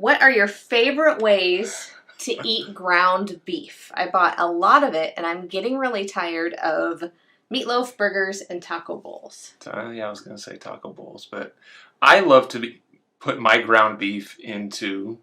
what are your favorite ways to eat ground beef? I bought a lot of it, and I'm getting really tired of meatloaf, burgers, and taco bowls. Yeah, I was going to say taco bowls, but I love to put my ground beef into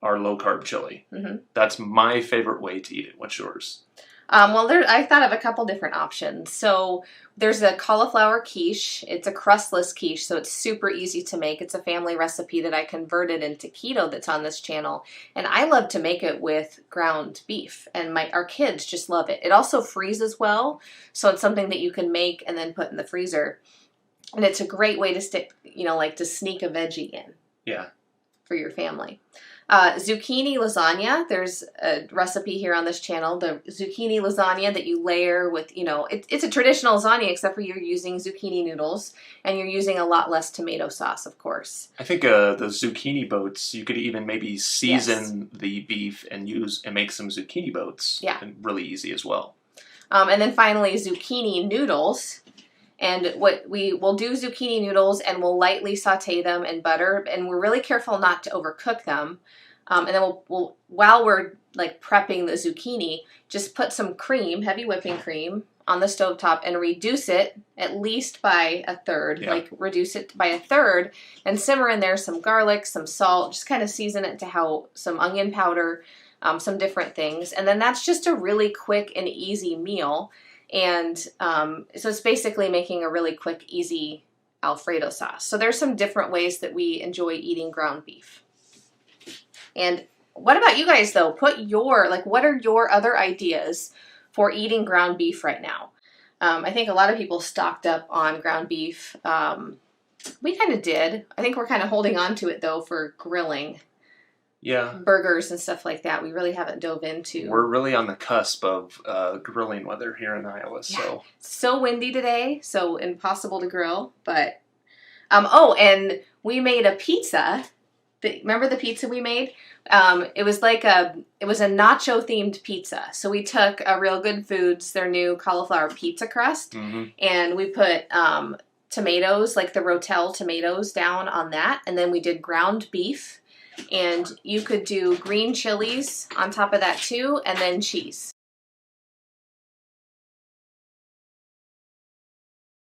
our low-carb chili. Mm-hmm. That's my favorite way to eat it. What's yours? Well, I thought of a couple different options. So there's a cauliflower quiche. It's a crustless quiche, so it's super easy to make. It's a family recipe that I converted into keto that's on this channel. And I love to make it with ground beef, and our kids just love it. It also freezes well, so it's something that you can make and then put in the freezer. And it's a great way to stick, like to sneak a veggie in. Yeah. For your family. Zucchini lasagna. There's a recipe here on this channel. The zucchini lasagna that you layer with, it's a traditional lasagna except for you're using zucchini noodles and you're using a lot less tomato sauce, of course. I think the zucchini boats, you could even maybe season the beef and make some zucchini boats. Yeah. And really easy as well. And then finally, zucchini noodles. And what we will do zucchini noodles, and we'll lightly saute them in butter, and we're really careful not to overcook them. And then we'll while we're like prepping the zucchini, just put some cream, heavy whipping cream, on the stovetop and reduce it at least by a third. Yeah. Like reduce it by a third, and simmer in there some garlic, some salt, just kind of season it to some onion powder, some different things, and then that's just a really quick and easy meal. And so it's basically making a really quick, easy Alfredo sauce. So there's some different ways that we enjoy eating ground beef. And what about you guys, though? What are your other ideas for eating ground beef right now? I think a lot of people stocked up on ground beef. We kind of did. I think we're kind of holding on to it, though, for grilling. Yeah. Burgers and stuff like that. We really haven't dove into. We're really on the cusp of grilling weather here in Iowa. Yeah. So windy today, so impossible to grill. But and we made a pizza. Remember the pizza we made? It was a nacho themed pizza. So we took Real Good Foods, their new cauliflower pizza crust, and we put tomatoes, like the Rotel tomatoes, down on that, and then we did ground beef. And you could do green chilies on top of that too, and then cheese.